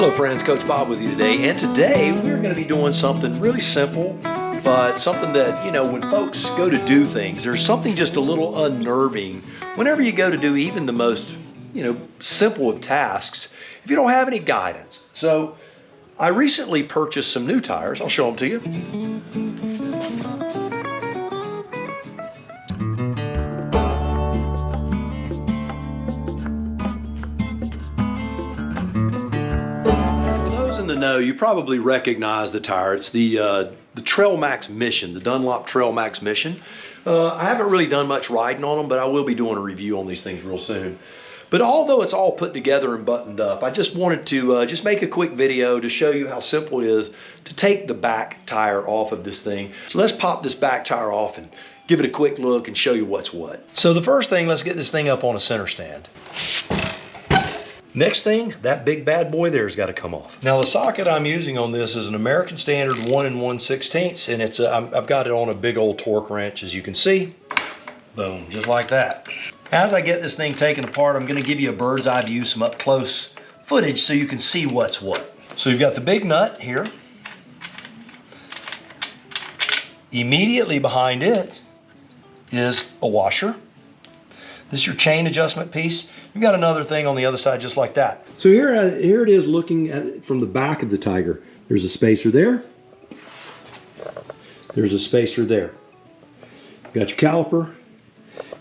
Hello friends, Coach Bob with you today, and today we're going to be doing something really simple, but something that, you know, when folks go to do things, there's something just a little unnerving whenever you go to do even the most, simple of tasks if you don't have any guidance. So I recently purchased some new tires. I'll show them to you. No, you probably recognize the tire. It's the Trail Max Mission, the Dunlop Trail Max Mission. I haven't really done much riding on them, but I will be doing a review on these things real soon. But although it's all put together and buttoned up, I just wanted to just make a quick video to show you how simple it is to take the back tire off of this thing. So let's pop this back tire off and give it a quick look and show you what's what. So the first thing, let's get this thing up on a center stand. Next thing, that big bad boy there's got to come off. Now the socket I'm using on this is an American Standard 1 1/16, and it's I've got it on a big old torque wrench, as you can see. Boom, just like that. As I get this thing taken apart, I'm going to give you a bird's eye view, some up close footage so you can see what's what. So you've got the big nut here. Immediately behind it is a washer. This is your chain adjustment piece. You've got another thing on the other side just like that. So here it is looking at from the back of the Tiger. There's a spacer there. There's a spacer there. You've got your caliper.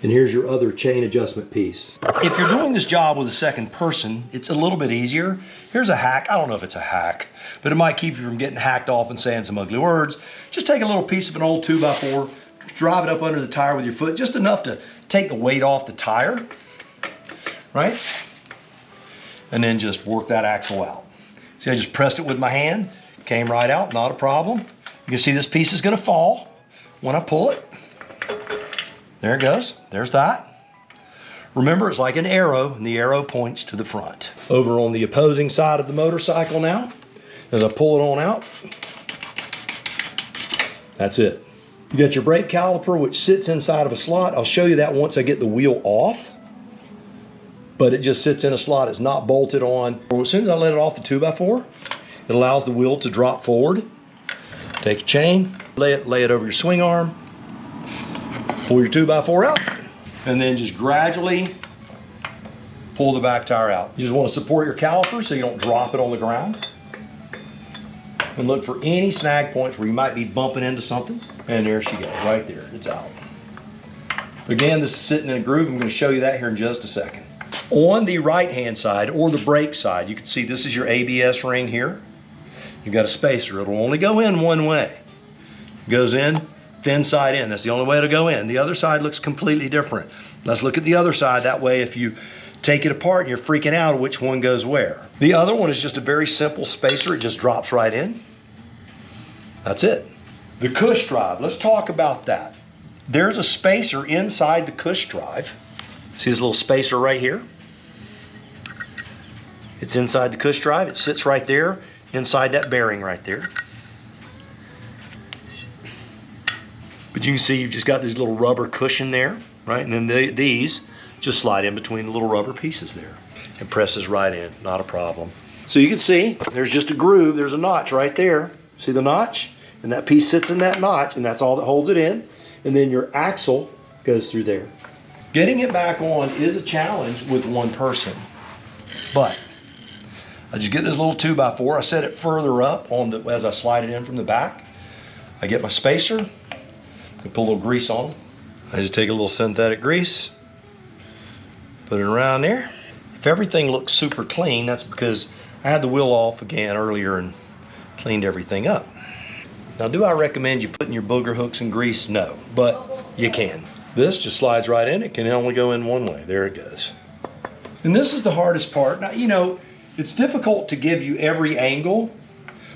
And here's your other chain adjustment piece. If you're doing this job with a second person, it's a little bit easier. Here's a hack. I don't know if it's a hack, but it might keep you from getting hacked off and saying some ugly words. Just take a little piece of an old 2x4, drive it up under the tire with your foot, just enough to take the weight off the tire, right? And then just work that axle out. See, I just pressed it with my hand, came right out, not a problem. You can see this piece is gonna fall when I pull it. There it goes, there's that. Remember, it's like an arrow, and the arrow points to the front. Over on the opposing side of the motorcycle now, as I pull it on out, that's it. You got your brake caliper, which sits inside of a slot. I'll show you that once I get the wheel off, but it just sits in a slot. It's not bolted on. As soon as I let it off the 2x4, it allows the wheel to drop forward. Take your chain, lay it over your swing arm, pull your 2x4 out, and then just gradually pull the back tire out. You just want to support your caliper so you don't drop it on the ground. And look for any snag points where you might be bumping into something. And there she goes, right there, it's out. Again, this is sitting in a groove. I'm going to show you that here in just a second. On the right-hand side, or the brake side, you can see this is your ABS ring here. You've got a spacer. It'll only go in one way. It goes in, thin side in. That's the only way to go in. The other side looks completely different. Let's look at the other side. That way, if you take it apart and you're freaking out which one goes where. The other one is just a very simple spacer. It just drops right in. That's it. The cush drive, let's talk about that. There's a spacer inside the cush drive. See this little spacer right here? It's inside the cush drive. It sits right there inside that bearing right there. But you can see you've just got this little rubber cushion there, right? And then these just slide in between the little rubber pieces there. It presses right in, not a problem. So you can see there's just a groove, there's a notch right there. See the notch? And that piece sits in that notch, and that's all that holds it in. And then your axle goes through there. Getting it back on is a challenge with one person, but I just get this little 2x4, I set it further up on the, as I slide it in from the back. I get my spacer, I put a little grease on. I just take a little synthetic grease, put it around there. If everything looks super clean, that's because I had the wheel off again earlier and cleaned everything up. Now, do I recommend you putting your booger hooks in grease? No, but you can. This just slides right in. It can only go in one way. There it goes. And this is the hardest part. Now, you know, it's difficult to give you every angle,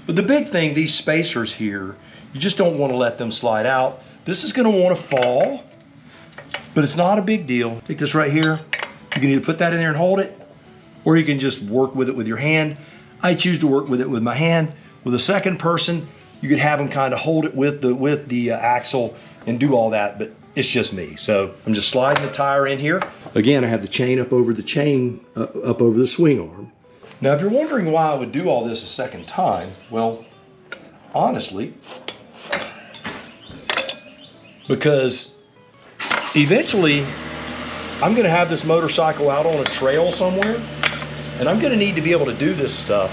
but the big thing, these spacers here, you just don't want to let them slide out. This is going to want to fall, but it's not a big deal. Take this right here. You can either put that in there and hold it, or you can just work with it with your hand. I choose to work with it with my hand. With a second person, you could have them kind of hold it with the axle and do all that, but it's just me. So I'm just sliding the tire in here. Again, I have the chain up over the swing arm. Now, if you're wondering why I would do all this a second time, well, honestly, because eventually I'm gonna have this motorcycle out on a trail somewhere, and I'm gonna need to be able to do this stuff.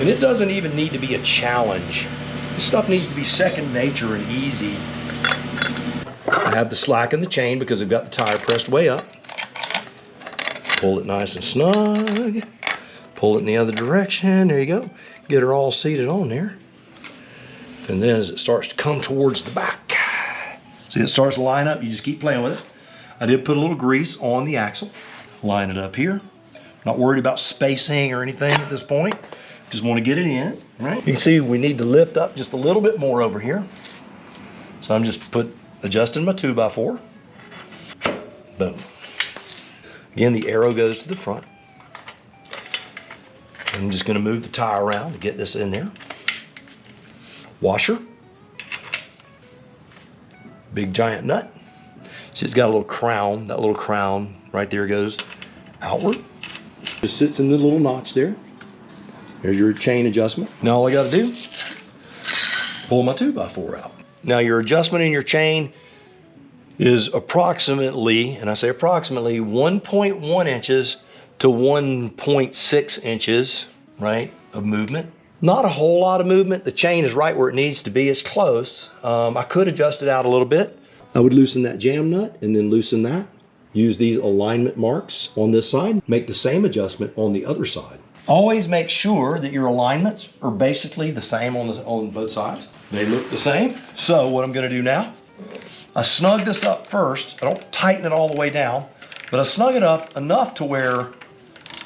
And it doesn't even need to be a challenge. This stuff needs to be second nature and easy. I have the slack in the chain because I've got the tire pressed way up. Pull it nice and snug. Pull it in the other direction, there you go. Get her all seated on there. And then as it starts to come towards the back, see it starts to line up, you just keep playing with it. I did put a little grease on the axle. Line it up here. Not worried about spacing or anything at this point. Just want to get it in, right? You can see we need to lift up just a little bit more over here. So I'm just adjusting my 2x4. Boom. Again, the arrow goes to the front. I'm just going to move the tire around to get this in there. Washer. Big giant nut. See, it's got a little crown. That little crown right there goes outward. Just sits in the little notch there. There's your chain adjustment. Now all I got to do, pull my 2x4 out. Now your adjustment in your chain is approximately, and I say approximately, 1.1 inches to 1.6 inches, right, of movement. Not a whole lot of movement. The chain is right where it needs to be. It's close. I could adjust it out a little bit. I would loosen that jam nut and then loosen that. Use these alignment marks on this side. Make the same adjustment on the other side. Always make sure that your alignments are basically the same on both sides. They look the same. So what I'm gonna do now, I snug this up first. I don't tighten it all the way down, but I snug it up enough to where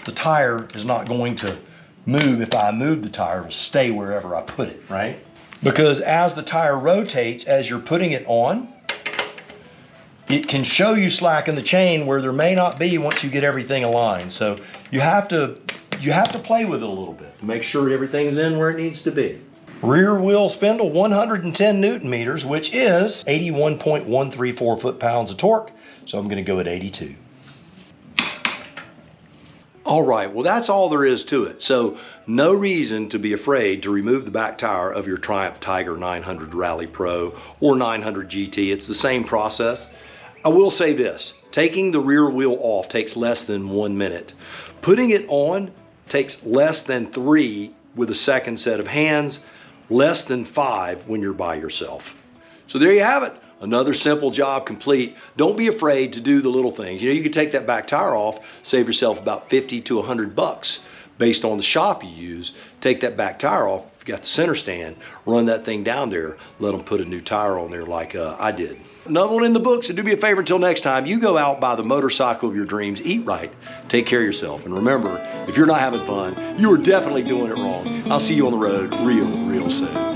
the tire is not going to move. If I move the tire, it'll stay wherever I put it, right? Because as the tire rotates, as you're putting it on, it can show you slack in the chain where there may not be once you get everything aligned. So you have to play with it a little bit to make sure everything's in where it needs to be. Rear wheel spindle, 110 Newton meters, which is 81.134 foot-pounds of torque. So I'm gonna go at 82. All right, well that's all there is to it. So no reason to be afraid to remove the back tire of your Triumph Tiger 900 Rally Pro or 900 GT. It's the same process. I will say this, taking the rear wheel off takes less than 1 minute. Putting it on takes less than 3 with a second set of hands, less than 5 when you're by yourself. So there you have it. Another simple job complete. Don't be afraid to do the little things. You know, you could take that back tire off, save yourself about 50 to 100 bucks based on the shop you use. Take that back tire off, if you got the center stand, run that thing down there, let them put a new tire on there like I did. Another one in the books, and do me a favor until next time, you go out, buy the motorcycle of your dreams, eat right, take care of yourself, and remember, if you're not having fun, you are definitely doing it wrong. I'll see you on the road real soon.